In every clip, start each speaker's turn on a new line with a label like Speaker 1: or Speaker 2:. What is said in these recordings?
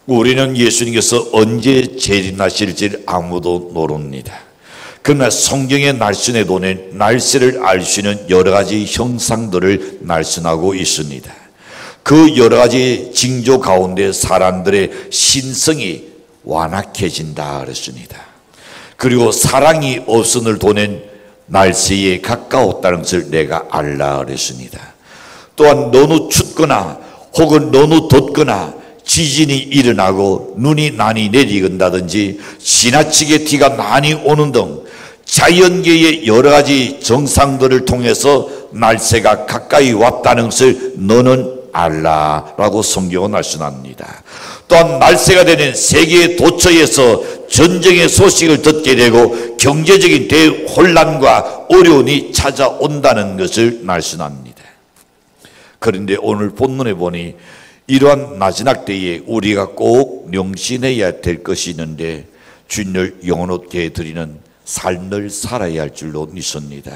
Speaker 1: 우리는 예수님께서 언제 재림하실지 아무도 모릅니다. 그러나 성경의 날씬에 도는 날씨를 알 수 있는 여러 가지 형상들을 날씬하고 있습니다. 그 여러 가지 징조 가운데 사람들의 신성이 완악해진다 그랬습니다. 그리고 사랑이 없음을 도는 날씨에 가까웠다는 것을 내가 알라 그랬습니다. 또한 너무 춥거나 혹은 너무 덥거나 지진이 일어나고 눈이 많이 내리건다든지 지나치게 비가 많이 오는 등 자연계의 여러 가지 정상들을 통해서 날씨가 가까이 왔다는 것을 너는 알라라고 성경은 말씀합니다. 또한 날씨가 되는 세계의 도처에서 전쟁의 소식을 듣게 되고 경제적인 대혼란과 어려움이 찾아온다는 것을 말씀합니다. 그런데 오늘 본문에 보니 이러한 마지막 때에 우리가 꼭 명심해야 될 것이 있는데 주님을 영원롭게 드리는 삶을 살아야 할 줄로 믿습니다.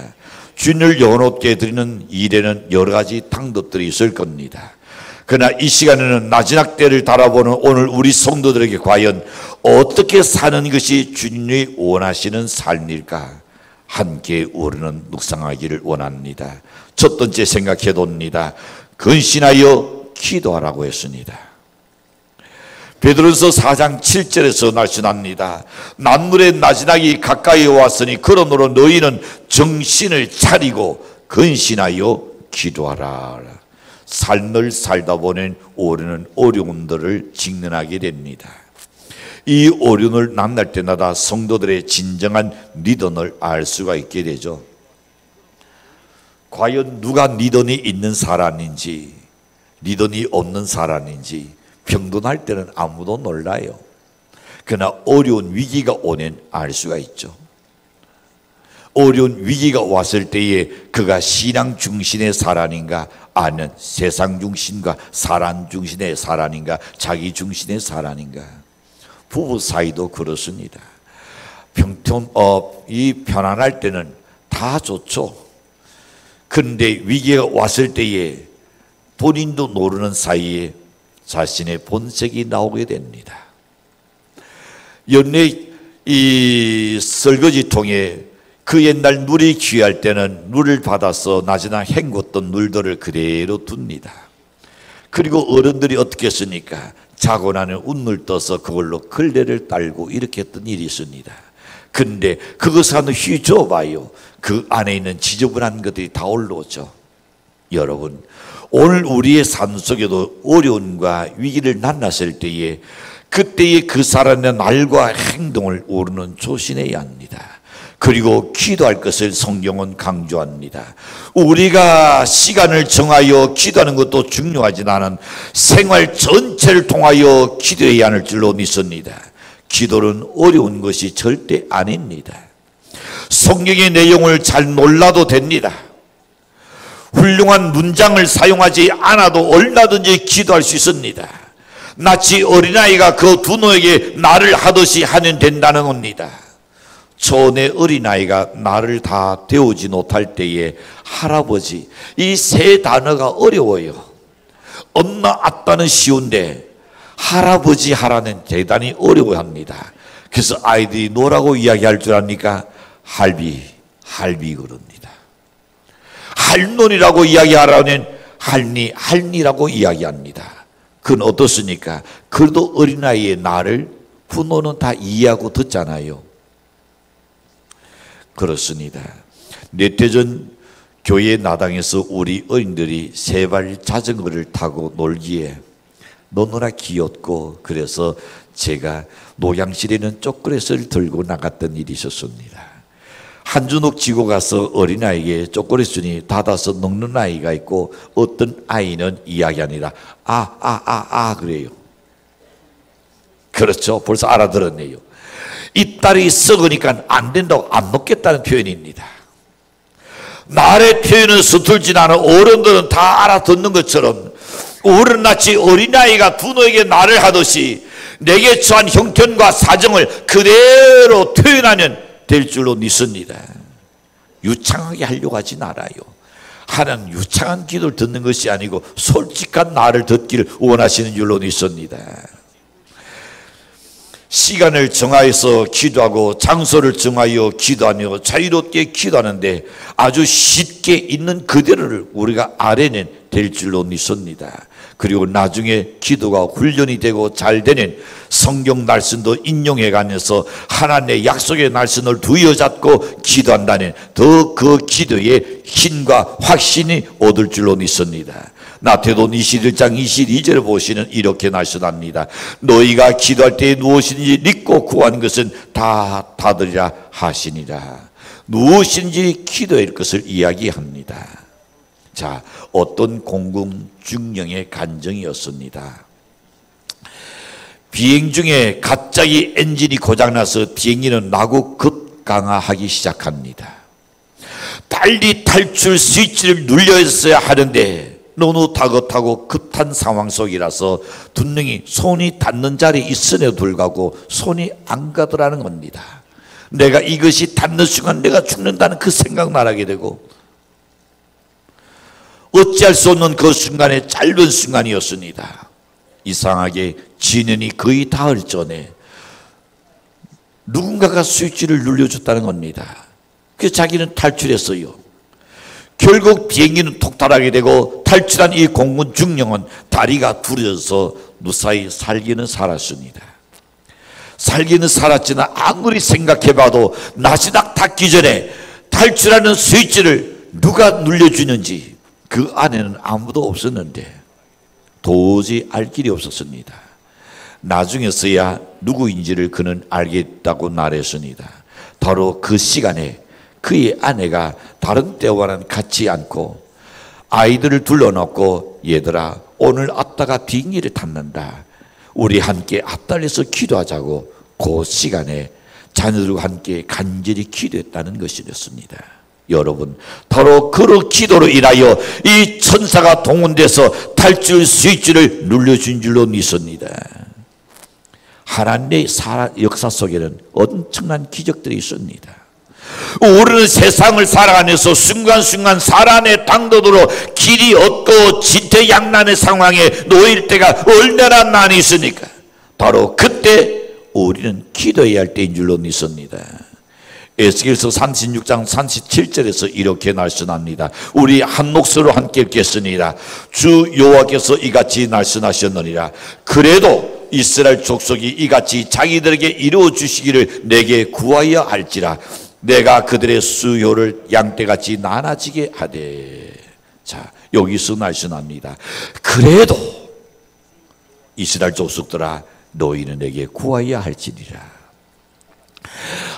Speaker 1: 주님을 영원롭게 드리는 일에는 여러 가지 방법들이 있을 겁니다. 그러나 이 시간에는 마지막 때를 바라보는 오늘 우리 성도들에게 과연 어떻게 사는 것이 주님이 원하시는 삶일까? 함께 우리는 묵상하기를 원합니다. 첫 번째 생각해 봅니다. 근신하여 기도하라고 했습니다. 베드로서 4장 7절에서 말씀합니다. 만물의 마지막이 가까이 왔으니 그러므로 너희는 정신을 차리고 근신하여 기도하라. 삶을 살다 보는 우리는 어려움들을 직면하게 됩니다. 이 어려움을 만날 때마다 성도들의 진정한 믿음을 알 수가 있게 되죠. 과연 누가 믿음이 있는 사람인지 믿음이 없는 사람인지 병든할 때는 아무도 몰라요. 그러나 어려운 위기가 오면 알 수가 있죠. 어려운 위기가 왔을 때에 그가 신앙 중심의 사람인가 아니면 세상 중심과 사람 중심의 사람인가 자기 중심의 사람인가. 부부 사이도 그렇습니다. 이 편안할 때는 다 좋죠. 그런데 위기가 왔을 때에 본인도 모르는 사이에 자신의 본색이 나오게 됩니다. 연내 이 설거지통에 그 옛날 물이 귀할 때는 물을 받아서 낮이나 헹궜던 물들을 그대로 둡니다. 그리고 어른들이 어떻게 했습니까? 자고 나면 운물 떠서 그걸로 걸레를 딸고 이렇게 했던 일이 있습니다. 그런데 그것을 한번 휘저어봐요. 그 안에 있는 지저분한 것들이 다 올라오죠. 여러분, 오늘 우리의 삶 속에도 어려움과 위기를 만났을 때에 그때의 그 사람의 말과 행동을 우리는 조심해야 합니다. 그리고 기도할 것을 성경은 강조합니다. 우리가 시간을 정하여 기도하는 것도 중요하지만 생활 전체를 통하여 기도해야 할 줄로 믿습니다. 기도는 어려운 것이 절대 아닙니다. 성경의 내용을 잘 몰라도 됩니다. 훌륭한 문장을 사용하지 않아도 얼마든지 기도할 수 있습니다. 마치 어린아이가 그 부모에게 말을 하듯이 하면 된다는 겁니다. 초내 어린아이가 말을 다 배우지 못할 때에 할아버지, 이 세 단어가 어려워요. 엄마, 아빠는 쉬운데 할아버지 하라는 대단히 어려워합니다. 그래서 아이들이 뭐라고 이야기할 줄 압니까? 할비 그럽니다. 할머니라고 이야기하라면 할니라고 이야기합니다. 그건 어떻습니까? 그래도 어린아이의 말을 부모는 다 이해하고 듣잖아요. 그렇습니다. 몇 해 전 교회 나당에서 우리 어린들이 세발 자전거를 타고 놀기에 너무나 귀엽고 그래서 제가 노양실에는 초콜릿을 들고 나갔던 일이 있었습니다. 한 주먹 쥐고 가서 어린아이에게 초콜릿을 닫아서 먹는 아이가 있고 어떤 아이는 이야기합니다. 그래요. 그렇죠. 벌써 알아들었네요. 이빨이 썩으니까 안 된다고 안 먹겠다는 표현입니다. 말의 표현은 서툴진 않아 어른들은 다 알아듣는 것처럼 어른같이 어린아이가 부모에게 말을 하듯이 내게 처한 형편과 사정을 그대로 표현하면 될 줄로 믿습니다. 유창하게 하려고 하진 않아요. 하나는 유창한 기도를 듣는 것이 아니고 솔직한 말을 듣기를 원하시는 줄로 믿습니다. 시간을 정하여서 기도하고 장소를 정하여 기도하며 자유롭게 기도하는데 아주 쉽게 있는 그대로를 우리가 알아낸 될 줄로 믿습니다. 그리고 나중에 기도가 훈련이 되고 잘 되는 성경 날선도 인용해 가면서 하나님의 약속의 날선을 두어잡고 기도한다는 더 그 기도에 힘과 확신이 얻을 줄로 믿습니다. 나태도는 21장 22절을 보시는 이렇게 날씬합니다. 너희가 기도할 때 무엇인지 믿고 구하는 것은 다 받으리라 하시니라. 무엇인지 기도할 것을 이야기합니다. 자, 어떤 공공중령의 간정이었습니다. 비행 중에 갑자기 엔진이 고장나서 비행기는 나고 급강하하기 시작합니다. 빨리 탈출 스위치를 눌려야 하는데 너무 다급하고 급한 상황 속이라서 분명히 손이 닿는 자리에 있음에도 불구하고 손이 안 가더라는 겁니다. 내가 이것이 닿는 순간 내가 죽는다는 그 생각만 하게 되고 어찌할 수 없는 그 순간에 짧은 순간이었습니다. 이상하게 진연이 거의 닿을 전에 누군가가 스위치를 눌려줬다는 겁니다. 그래서 자기는 탈출했어요. 결국 비행기는 통탈하게 되고 탈출한 이 공군 중령은 다리가 부러져서 무사히 살기는 살았습니다. 살기는 살았지만 아무리 생각해봐도 낮이 딱 닿기 전에 탈출하는 스위치를 누가 눌려주는지 그 안에는 아무도 없었는데 도저히 알 길이 없었습니다. 나중에서야 누구인지를 그는 알겠다고 말했습니다. 바로 그 시간에 그의 아내가 다른 때와는 같지 않고 아이들을 둘러놓고 얘들아 오늘 아따가 비행기를 탔는다. 우리 함께 앞달려서 기도하자고 그 시간에 자녀들과 함께 간절히 기도했다는 것이었습니다. 여러분 바로 그 기도로 인하여 이 천사가 동원돼서 탈출 스위치를 눌러준 줄로 믿습니다. 하나님의 역사 속에는 엄청난 기적들이 있습니다. 우리는 세상을 살아가면서 순간순간 사람의 당도로 길이 없고 진퇴양난의 상황에 놓일 때가 얼마나 많이 있으니까 바로 그때 우리는 기도해야 할 때인 줄로 믿습니다. 에스겔서 36장 37절에서 이렇게 말씀합니다. 우리 한 목소리로 함께 읽겠습니다. 주 여호와께서 이같이 말씀하셨느니라. 그래도 이스라엘 족속이 이같이 자기들에게 이루어 주시기를 내게 구하여 할지라. 내가 그들의 수요를 양떼같이 나눠지게 하되. 자, 여기서 말씀합니다. 그래도 이스라엘 족속들아 너희는 내게 구하여 할지니라.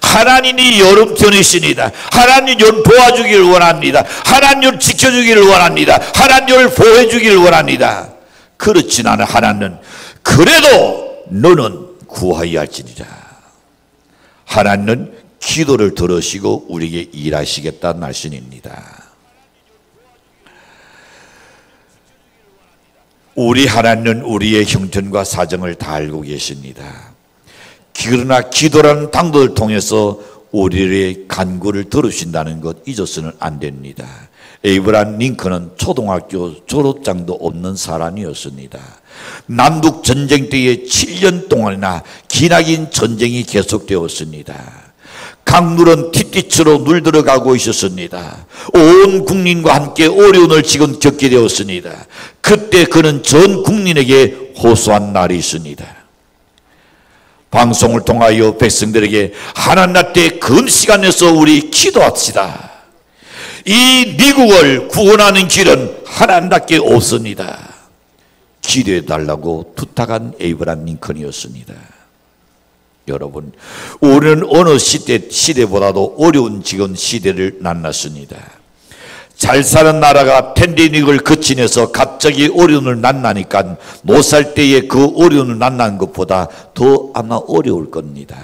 Speaker 1: 하나님이 여러분 편이십니다. 하나님 여러분 도와주기를 원합니다. 하나님 여러분 지켜주기를 원합니다. 하나님 여러분 보호해주기를 원합니다. 그렇진 않아. 하나님은 그래도 너는 구하여 할지니라. 하나님은 기도를 들으시고 우리에게 일하시겠다는 말씀입니다. 우리 하나님은 우리의 형편과 사정을 다 알고 계십니다. 그러나 기도라는 당도를 통해서 우리의 간구를 들으신다는 것 잊어서는 안 됩니다. 에이브라함 링컨은 초등학교 졸업장도 없는 사람이었습니다. 남북 전쟁 때에 7년 동안이나 기나긴 전쟁이 계속되었습니다. 강물은 틱틱으로 물들어가고 있었습니다. 온 국민과 함께 어려움을 지금 겪게 되었습니다. 그때 그는 전 국민에게 호소한 날이 있습니다. 방송을 통하여 백성들에게 하나님 앞에 금시간에서 우리 기도합시다. 이 미국을 구원하는 길은 하나님밖에 없습니다. 기도해달라고 부탁한 에이브라함 링컨이었습니다. 여러분, 우리는 어느 시대보다도 어려운 지금 시대를 만났습니다. 잘 사는 나라가 팬데믹을 거치면서 갑자기 어려움을 만나니까 못 살 때에 그 어려움을 만난 것보다 더 아마 어려울 겁니다.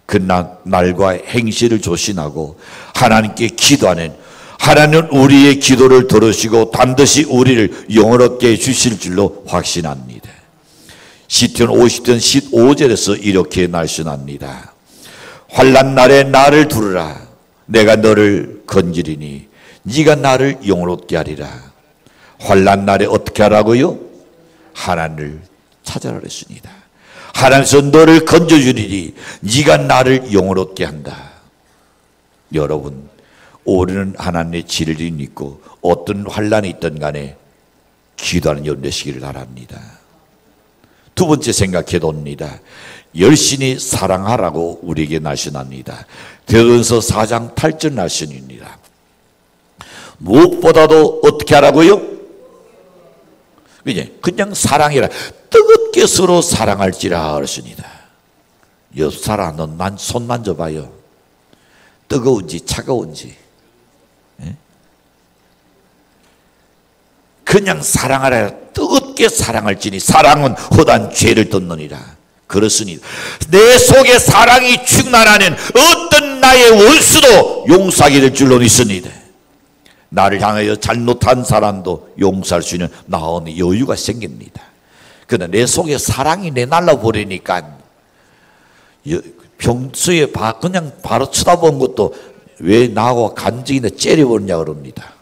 Speaker 1: 그러나 날과 행실을 조심하고 하나님께 기도하는 하나님은 우리의 기도를 들으시고 반드시 우리를 영원롭게 해주실 줄로 확신합니다. 시편 50편 15절에서 이렇게 말씀합니다. 환난 날에 나를 부르라. 내가 너를 건지리니 네가 나를 영원롭게 하리라. 환난 날에 어떻게 하라고요? 하나님을 찾아라 그랬습니다. 하나님께서 너를 건져주리니 네가 나를 영원롭게 한다. 여러분, 우리는 하나님의 진리를 믿고 어떤 환난이 있든 간에 기도하는 여러분 되시기를 바랍니다. 두 번째 생각해 봅니다. 열심히 사랑하라고 우리에게 날씬합니다. 데살로니가서 4장 8절 날씬입니다. 무엇보다도 어떻게 하라고요? 그냥 사랑해라. 뜨겁게 서로 사랑할지라 그러십니다. 옆 사람은 손 만져봐요. 뜨거운지 차가운지. 그냥 사랑하라. 뜨겁게 사랑할지니 사랑은 허다한 죄를 덮느니라. 그렇습니다. 내 속에 사랑이 충만하는 어떤 나의 원수도 용서하게 될 줄로 믿습니다. 나를 향하여 잘못한 사람도 용서할 수 있는 나오는 여유가 생깁니다. 그런데 내 속에 사랑이 내날라 버리니까 평소에 그냥 바로 쳐다본 것도 왜 나하고 간직이나 째려버리냐 그럽니다.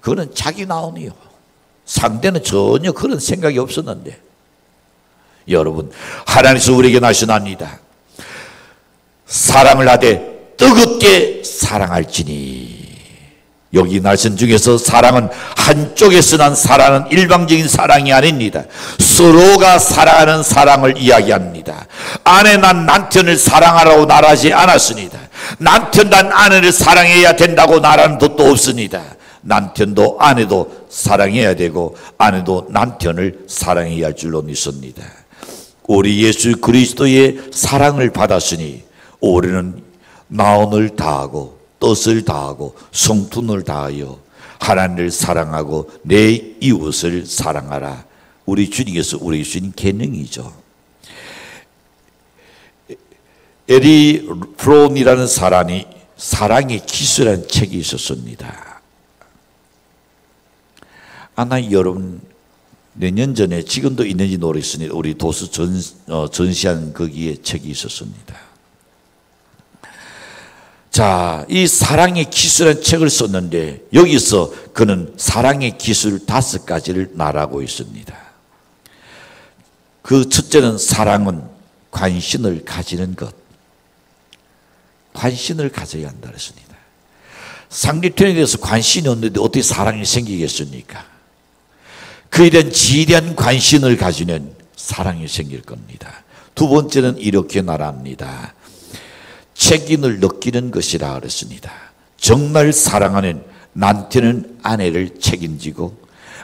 Speaker 1: 그거는 자기 나오니요. 상대는 전혀 그런 생각이 없었는데, 여러분, 하나님께서 우리에게 날씬합니다. 사랑을 하되 뜨겁게 사랑할지니. 여기 날씬 중에서 사랑은 한쪽에서 난 사랑은 일방적인 사랑이 아닙니다. 서로가 사랑하는 사랑을 이야기합니다. 아내 난 남편을 사랑하라고 말하지 않았습니다. 남편 난 아내를 사랑해야 된다고 말하는 것도 없습니다. 남편도 아내도 사랑해야 되고 아내도 남편을 사랑해야 할 줄로 믿습니다. 우리 예수 그리스도의 사랑을 받았으니 우리는 마음을 다하고 뜻을 다하고 성품을 다하여 하나님을 사랑하고 내 이웃을 사랑하라. 우리 주님께서 우리에게 주신 계명이죠. 에리 프롬이라는 사람이 사랑의 기술이라는 책이 있었습니다. 아마 여러분 몇 년 전에, 지금도 있는지 모르겠으니 우리 도서 전시한 거기에 책이 있었습니다. 자, 이 사랑의 기술이라는 책을 썼는데 여기서 그는 사랑의 기술 5가지를 말하고 있습니다. 그 첫째는 사랑은 관심을 가지는 것. 관심을 가져야 한다 그랬습니다. 상대편에 대해서 관심이 없는데 어떻게 사랑이 생기겠습니까? 그에 대한 지대한 관심을 가지면 사랑이 생길 겁니다. 두 번째는 이렇게 말합니다. 책임을 느끼는 것이라 그랬습니다. 정말 사랑하는 남편은 아내를 책임지고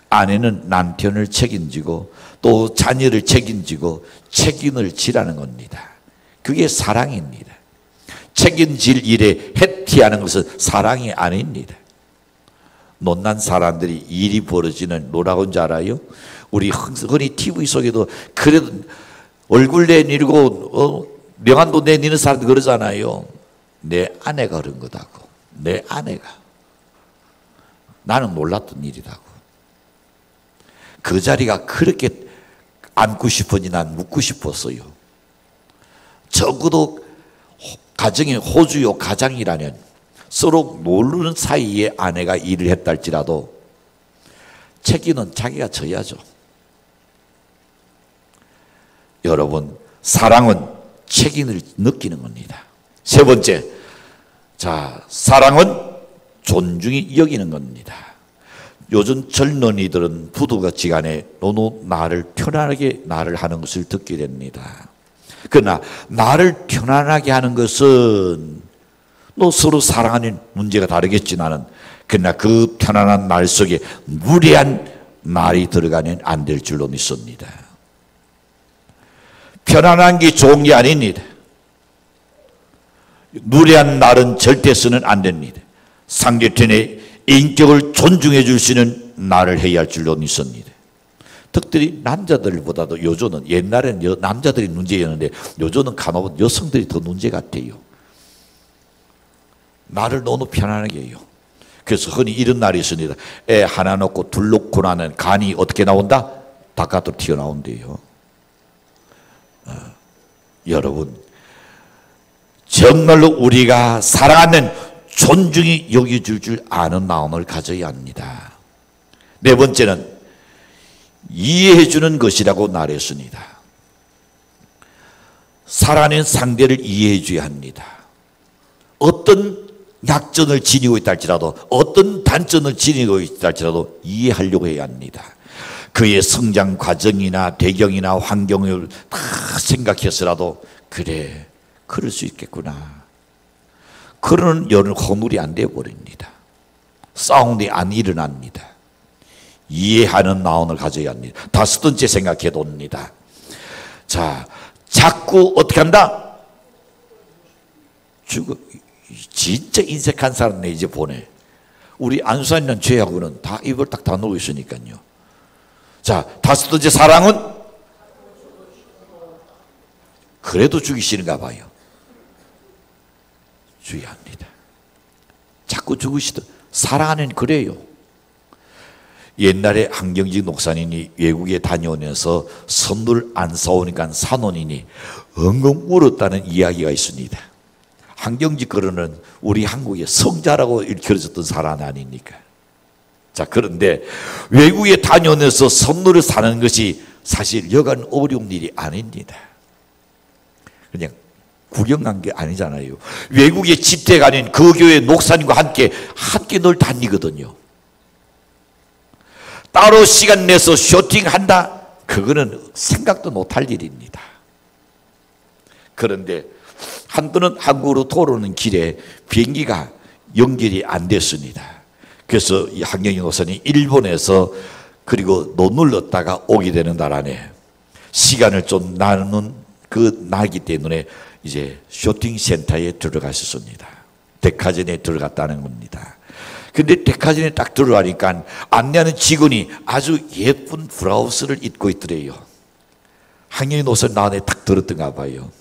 Speaker 1: 아내는 남편을 책임지고 또 자녀를 책임지고 책임을 지라는 겁니다. 그게 사랑입니다. 책임질 일에 해티하는 것은 사랑이 아닙니다. 못난 사람들이 일이 벌어지는 뭐라고 하는지 알아요? 우리 흔히 TV 속에도 그래도 얼굴 내밀고 명함도 내미는 사람들 그러잖아요. 내 아내가 그런 거다고. 내 아내가. 나는 몰랐던 일이라고. 그 자리가 그렇게 앉고 싶으니 난 묻고 싶었어요. 적어도 가정이 호주요 가장이라면 서로 모르는 사이에 아내가 일을 했다 할지라도 책임은 자기가 져야죠. 여러분, 사랑은 책임을 느끼는 겁니다. 세 번째, 자, 사랑은 존중이 여기는 겁니다. 요즘 젊은이들은 부부지간에 너무 나를 편안하게 나를 하는 것을 듣게 됩니다. 그러나 나를 편안하게 하는 것은 또 서로 사랑하는 문제가 다르겠지만은 그러나 그 편안한 말 속에 무례한 말이 들어가면 안 될 줄로 믿습니다. 편안한 게 좋은 게 아닙니다. 무례한 말은 절대 쓰는 안 됩니다. 상대편의 인격을 존중해 줄 수 있는 말을 해야 할 줄로 믿습니다. 특별히 남자들보다도 요즘은, 옛날에는 남자들이 문제였는데 요즘은 간혹 여성들이 더 문제 같아요. 말을 너무 편안하게 해요. 그래서 흔히 이런 말이 있습니다. 애 하나 놓고 둘 놓고 나는 간이 어떻게 나온다? 바깥으로 튀어나온대요. 여러분, 정말로 우리가 사랑하는 존중이 여겨줄 줄 아는 마음을 가져야 합니다. 네 번째는 이해해 주는 것이라고 말했습니다. 살아낸 상대를 이해해 줘야 합니다. 어떤 약점을 지니고 있다 할지라도, 어떤 단점을 지니고 있다 할지라도 이해하려고 해야 합니다. 그의 성장 과정이나 배경이나 환경을 다 생각해서라도 그래, 그럴 수 있겠구나. 그러는 여는 허물이 안 되어버립니다. 싸움이 안 일어납니다. 이해하는 마음을 가져야 합니다. 다섯 번째 생각해 봅니다. 자, 자꾸 어떻게 한다? 진짜 인색한 사람네 이제 보내. 우리 안수사님은 죄하고는 다 입을 딱 다물고 있으니까요. 자, 다섯 번째 사랑은 그래도 죽이시는가 봐요. 주의합니다. 자꾸 죽으시던 사랑하는 그래요. 옛날에 한경직 목사님이 외국에 다녀오면서 선물 안 사오니까 사놓으니 엉엉 울었다는 이야기가 있습니다. 한경직 그러는 우리 한국의 성자라고 일컬어졌던 사람 아닙니까? 자, 그런데 외국에 다녀오면서 선물을 사는 것이 사실 여간 어려운 일이 아닙니다. 그냥 구경 간 게 아니잖아요. 외국에 집회 가는 그 교회 목사님과 함께 늘 다니거든요. 따로 시간 내서 쇼팅한다? 그거는 생각도 못할 일입니다. 그런데 한번은 한국으로 돌아오는 길에 비행기가 연결이 안 됐습니다. 그래서 이 한경희 목사님 일본에서 그리고 논을 넣다가 오게 되는 날 안에 시간을 좀 나누는 그 날이기 때문에 이제 쇼팅센터에 들어가셨습니다. 백화점에 들어갔다는 겁니다. 근데 백화점에 딱 들어가니까 안내하는 직원이 아주 예쁜 브라우스를 입고 있더래요. 한경희 목사님 나 안에 딱 들었던가 봐요.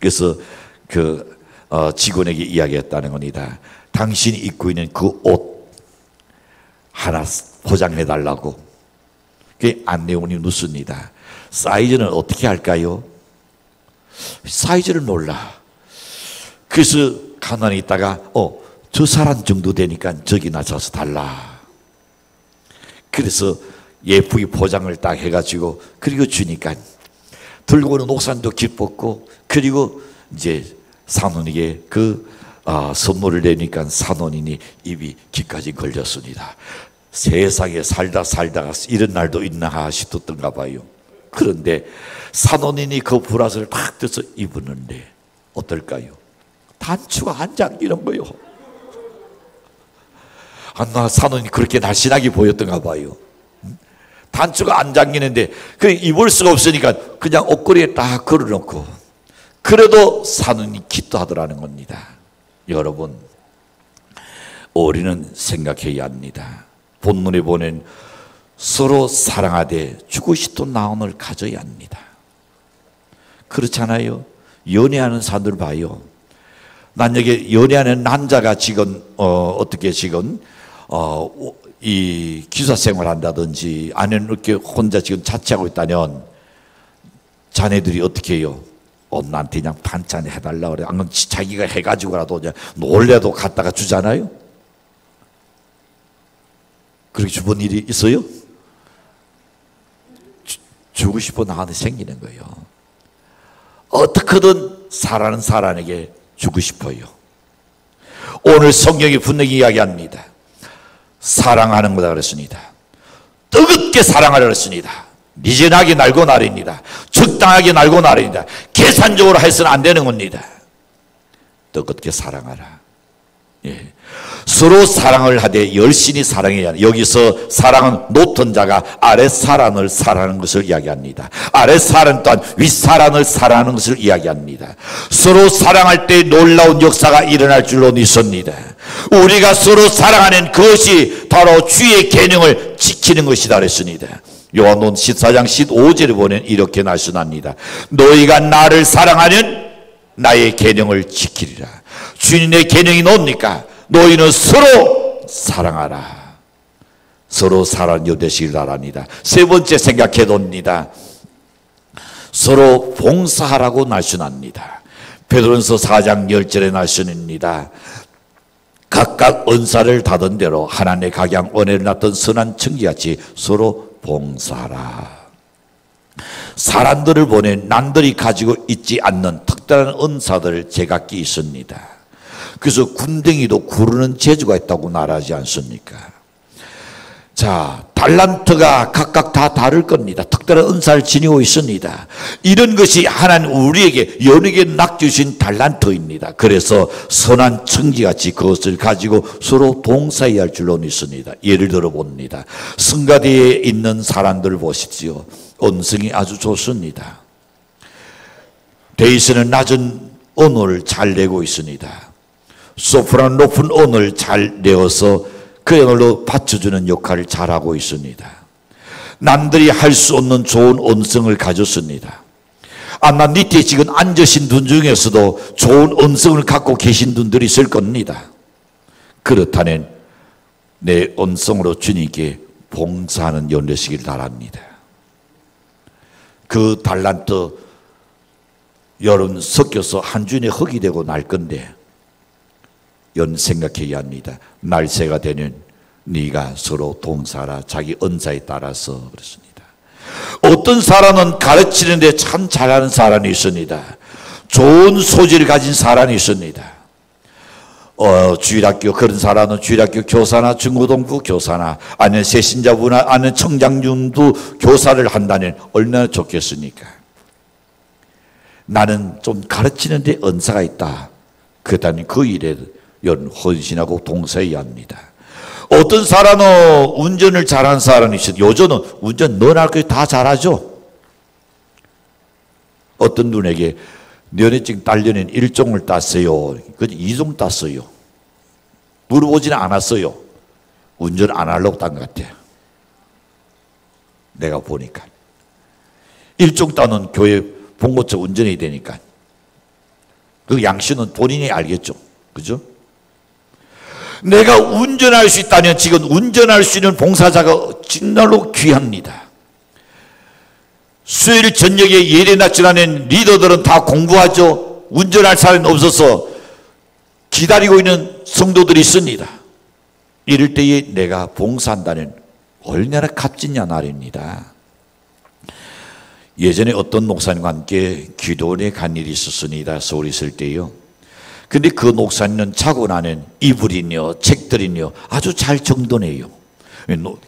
Speaker 1: 그래서 그 직원에게 이야기했다는 겁니다. 당신이 입고 있는 그 옷 하나 포장해 달라고. 그 안내원이 묻습니다. 사이즈는 어떻게 할까요? 사이즈를 몰라. 그래서 가만히 있다가 저 사람 정도 되니까 저기 낮춰서 달라. 그래서 예쁘게 포장을 딱 해가지고 그리고 주니까 들고 오는 옥산도 기뻤고, 그리고 이제 산원에게 그 선물을 내니까 산원인이 입이 귀까지 걸렸습니다. 세상에 살다가 이런 날도 있나 싶었던가 봐요. 그런데 산원인이 그 브라스를 탁 뜯어서 입었는데 어떨까요? 단추가 안 잠기는 거요. 나 산원이 그렇게 날씬하게 보였던가 봐요. 단추가 안 잠기는데 그 입을 수가 없으니까 그냥 옷걸이에 딱 걸어놓고, 그래도 산원이 기도하더라는 겁니다. 여러분, 우리는 생각해야 합니다. 본문에 보낸 서로 사랑하되 주고 싶은 마음을 가져야 합니다. 그렇잖아요. 연애하는 사람들 봐요. 만약에 연애하는 남자가 지금 어떻게 지금 이 기사 생활한다든지 아니면 이렇게 혼자 지금 자취하고 있다면 자네들이 어떻게 해요? 나한테 그냥 반찬 해달라고 그래. 안 그러면 자기가 해가지고라도 그냥 놀래도 갖다가 주잖아요. 그렇게 주본 일이 있어요? 주고 싶어 나한테 생기는 거예요. 어떻게든 사랑하는 사람에게 주고 싶어요. 오늘 성경이 분명히 이야기합니다. 사랑하는 거다 그랬습니다. 뜨겁게 사랑하라 그랬습니다. 미진하게 날고 나릅니다. 적당하게 날고 나릅니다. 계산적으로 해서는 안 되는 겁니다. 뜨겁게 사랑하라. 예. 서로 사랑을 하되 열심히 사랑해야 합니다. 여기서 사랑은 높은 자가 아래 사람을 사랑하는 것을 이야기합니다. 아래 사람 또한 윗사람을 사랑하는 것을 이야기합니다. 서로 사랑할 때 놀라운 역사가 일어날 줄로 믿습니다. 우리가 서로 사랑하는 그것이 바로 주의 계명을 지키는 것이다 그랬습니다. 요한복음 14장 15절에 보면 이렇게 말씀합니다. 너희가 나를 사랑하면 나의 계명을 지키리라. 주님의 계명이 뭡니까? 너희는 서로 사랑하라. 서로 사랑하여 되시길 바랍니다. 세 번째 생각해 봅니다. 서로 봉사하라고 말씀합니다. 베드로전서 4장 10절의 말씀입니다. 각각 은사를 받은 대로 하나님의 각양 은혜를 낳던 선한 청지같이 서로 봉사하라. 사람들을 보내 남들이 가지고 있지 않는 특별한 은사들을 제각기 있습니다. 그래서 군댕이도 구르는 재주가 있다고 말하지 않습니까? 자, 달란트가 각각 다 다를 겁니다. 특별한 은사를 지니고 있습니다. 이런 것이 하나님 우리에게 연예계 낚주신 달란트입니다. 그래서 선한 청지같이 그것을 가지고 서로 동사이할 줄로 믿습니다. 예를 들어 봅니다. 성가대에 있는 사람들을 보십시오. 음성이 아주 좋습니다. 베이스는 낮은 언어를 잘 내고 있습니다. 소프라노 높은 언어를 잘 내어서 그야말로 받쳐주는 역할을 잘하고 있습니다. 남들이 할 수 없는 좋은 음성을 가졌습니다. 아마 밑에 지금 앉으신 분 중에서도 좋은 음성을 갖고 계신 분들이 있을 겁니다. 그렇다면 내 음성으로 주님께 봉사하는 연 되시길 바랍니다. 그 달란트 여러분 섞여서 한 주에 흙이 되고 날 건데 연 생각해야 합니다. 날새가 되는 네가 서로 동사라. 자기 은사에 따라서 그렇습니다. 어떤 사람은 가르치는데 참 잘하는 사람이 있습니다. 좋은 소질을 가진 사람이 있습니다. 주일학교 그런 사람은 주일학교 교사나 중고등부 교사나 아니면 세신자부나 아니면 청장중도 교사를 한다면 얼마나 좋겠습니까? 나는 좀 가르치는데 은사가 있다. 그렇다면 그 일에 헌신하고 동사해야 합니다. 어떤 사람은 운전을 잘하는 사람이 있어요. 요즘은 운전 너나 할 거 다 잘하죠. 어떤 분에게 면허증 딸려는 1종을 땄어요. 그래서 2종 땄어요. 물어보지는 않았어요. 운전 안 하려고 딴 것 같아요. 내가 보니까 1종 따는 교회 봉고차 운전해야 되니까 그 양심은 본인이 알겠죠. 그죠? 내가 운전할 수 있다면 지금 운전할 수 있는 봉사자가 정말로 귀합니다. 수요일 저녁에 예배 낮추라는 리더들은 다 공부하죠. 운전할 사람이 없어서 기다리고 있는 성도들이 있습니다. 이럴 때에 내가 봉사한다는 얼마나 값지냐 말입니다. 예전에 어떤 목사님과 함께 기도원에 간 일이 있었습니다. 서울에 있을 때요. 근데 그 목사님은 자고 나는 이불이요 책들이요 아주 잘 정돈해요.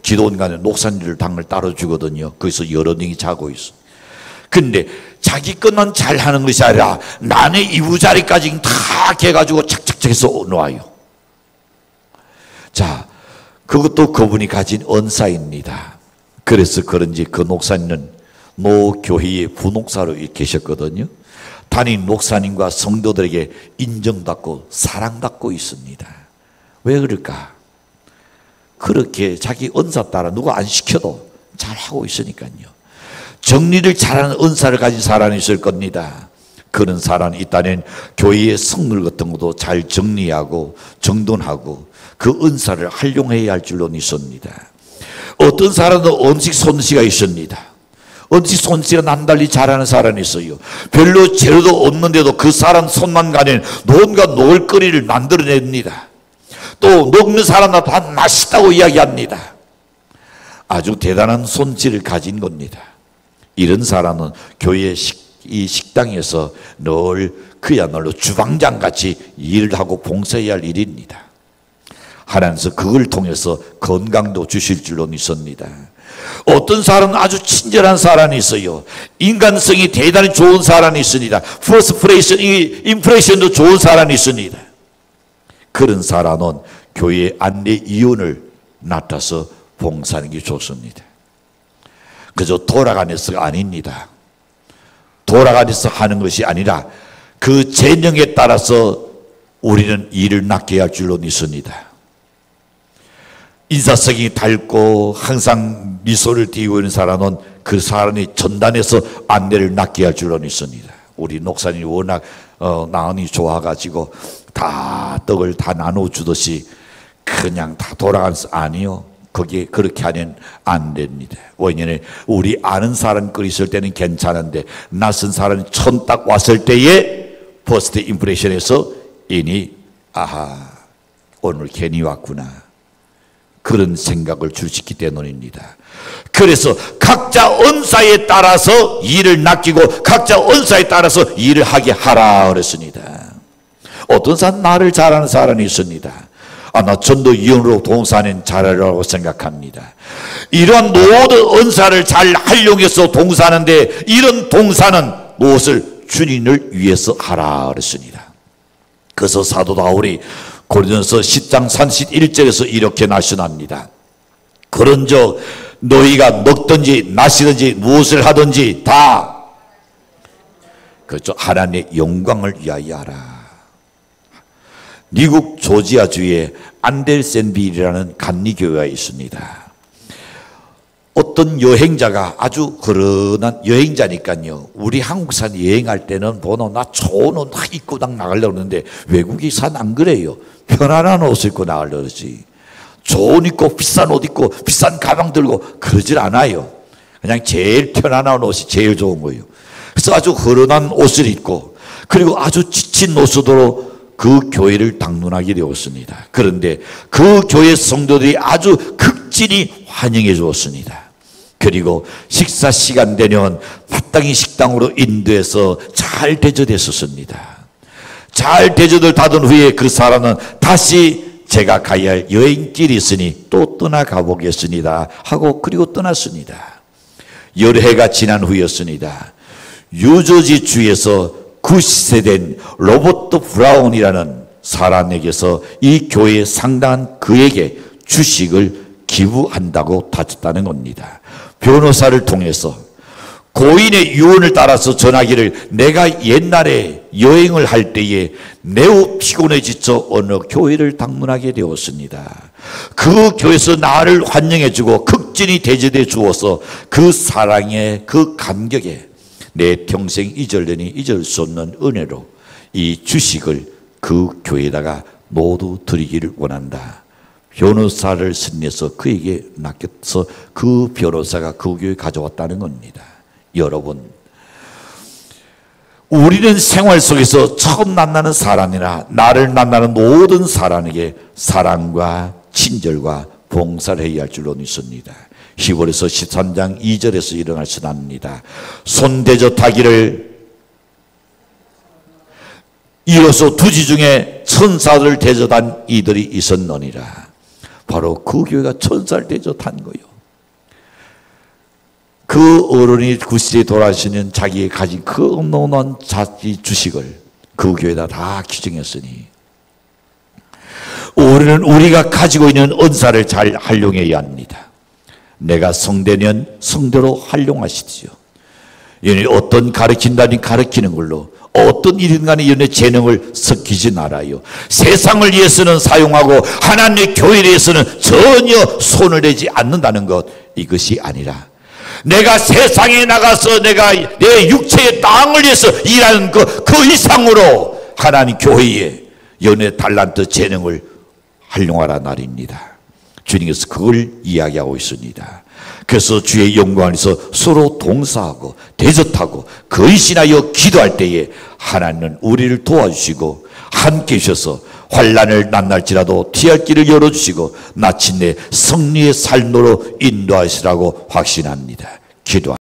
Speaker 1: 기도원 가는 목사님들 당을 따로 주거든요. 거기서 여러 명이 자고 있어. 근데 자기 것만 잘하는 것이 아니라 남의 이부자리까지 다 개가지고 착착착 해서 놓아요. 자, 그것도 그분이 가진 은사입니다. 그래서 그런지 그 목사님은 모 교회의 부목사로 계셨거든요. 담임 목사님과 성도들에게 인정받고 사랑받고 있습니다. 왜 그럴까? 그렇게 자기 은사 따라 누가 안 시켜도 잘하고 있으니까요. 정리를 잘하는 은사를 가진 사람이 있을 겁니다. 그런 사람이 있다면 교회의 성물 같은 것도 잘 정리하고 정돈하고 그 은사를 활용해야 할 줄로 믿습니다. 어떤 사람은 음식 솜씨가 있습니다. 음식 솜씨가 남달리 잘하는 사람이 있어요. 별로 재료도 없는데도 그 사람 손만 가면 뭔가 놀거리를 만들어냅니다. 또 먹는 사람마다 다 맛있다고 이야기합니다. 아주 대단한 손질을 가진 겁니다. 이런 사람은 교회 이 식당에서 늘 그야말로 주방장같이 일을 하고 봉사해야 할 일입니다. 하나님께서 그걸 통해서 건강도 주실 줄로 믿습니다. 어떤 사람은 아주 친절한 사람이 있어요. 인간성이 대단히 좋은 사람이 있습니다. 퍼스트 임프레션도 좋은 사람이 있습니다. 그런 사람은 교회 안내 이윤을 나타서 봉사하는 게 좋습니다. 그저 돌아가면서가 아닙니다. 돌아가면서 하는 것이 아니라 그 재능에 따라서 우리는 일을 낫게 할 줄로 믿습니다. 인사성이 밝고 항상 미소를 띠고 있는 사람은 그 사람이 전단에서 안내를 낫게 할 줄로 믿습니다. 우리 목사님이 워낙 나은이 좋아가지고 다 떡을 다 나눠주듯이 그냥 다 돌아가면서 아니요. 거기에 그렇게 하면 안 됩니다. 왜냐하면 우리 아는 사람 끓 있을 때는 괜찮은데 낯선 사람이 처음 딱 왔을 때에 퍼스트 임프레션에서 이니 아하 오늘 괜히 왔구나. 그런 생각을 주시기 때문입니다. 그래서 각자 은사에 따라서 일을 맡기고 각자 은사에 따라서 일을 하게 하라 그랬습니다. 어떤 사람 나를 잘하는 사람이 있습니다. 나 전도 위원으로 동사는 잘하라고 생각합니다. 이러한 모든 은사를 잘 활용해서 동사하는데 이런 동사는 무엇을 주님을 위해서 하라 그랬습니다. 그래서 사도 바울이 고린도서 10장 31절에서 이렇게 말씀합니다. 그런즉 너희가 먹든지 마시든지 무엇을 하든지 다 그렇죠. 하나님의 영광을 위하여 하라. 미국 조지아주에 안델센빌이라는 감리교회가 있습니다. 어떤 여행자가 아주 그런한 여행자니까요. 우리 한국 산 여행할 때는 나 좋은 옷 입고 나가려고 하는데 외국이 산 안 그래요. 편안한 옷을 입고 나가려고 그러지. 좋은 입고 비싼 옷 입고 비싼 가방 들고 그러질 않아요. 그냥 제일 편안한 옷이 제일 좋은 거예요. 그래서 아주 흐른한 옷을 입고 그리고 아주 지친 모습으로 그 교회를 방문하게 되었습니다. 그런데 그 교회 성도들이 아주 극진히 환영해 주었습니다. 그리고 식사 시간 되면 마땅히 식당으로 인도해서 잘 대접했었습니다. 잘 대접을 받은 후에 그 사람은 다시 제가 가야 할 여행길이 있으니 또 떠나가 보겠습니다 하고 그리고 떠났습니다. 여러 해가 지난 후였습니다. 뉴저지 주에서 90세 로버트 브라운이라는 사람에게서 이 교회에 상당한 그에게 주식을 기부한다고 다쳤다는 겁니다. 변호사를 통해서 고인의 유언을 따라서 전하기를 내가 옛날에 여행을 할 때에 매우 피곤해 지쳐 어느 교회를 방문하게 되었습니다. 그 교회에서 나를 환영해 주고 극진히 대접해 주어서 그 사랑에 그 감격에 내 평생 잊으려니 잊을 수 없는 은혜로 이 주식을 그 교회에다가 모두 드리기를 원한다. 변호사를 선내서 그에게 맡겨서 그 변호사가 그 교회에 가져왔다는 겁니다. 여러분, 우리는 생활 속에서 처음 만나는 사람이나 나를 만나는 모든 사람에게 사랑과 친절과 봉사를 해야 할 줄로 믿습니다. 히브리서 13장 2절에서 일어날 수납니다. 손대접하기를 이로써 두지 중에 천사들을 대접한 이들이 있었느니라. 바로 그 교회가 천사를 대접한 거예요. 그 어른이 90세에 돌아가시는 자기가 가진 그 어마어마한 자기 주식을 그 교회에다 다 기증했으니 우리는 우리가 가지고 있는 은사를 잘 활용해야 합니다. 내가 성대면 성대로 활용하시지요. 어떤 가르친다니 가르치는 걸로 어떤 일인 간에 이런 재능을 섞이지 말아요. 세상을 위해서는 사용하고 하나님의 교회를 위해서는 전혀 손을 대지 않는다는 것, 이것이 아니라 내가 세상에 나가서 내가 내 육체의 땅을 위해서 일하는 그 이상으로 하나님 교회에 연애 달란트 재능을 활용하라 말입니다. 주님께서 그걸 이야기하고 있습니다. 그래서 주의 영광 안에서 서로 동사하고 대접하고 거듭하여 기도할 때에 하나님은 우리를 도와주시고 함께 하셔서 환난을 만날지라도 피할 길을 열어주시고 마침내 승리의 삶으로 인도하시라고 확신합니다. 기도합니다.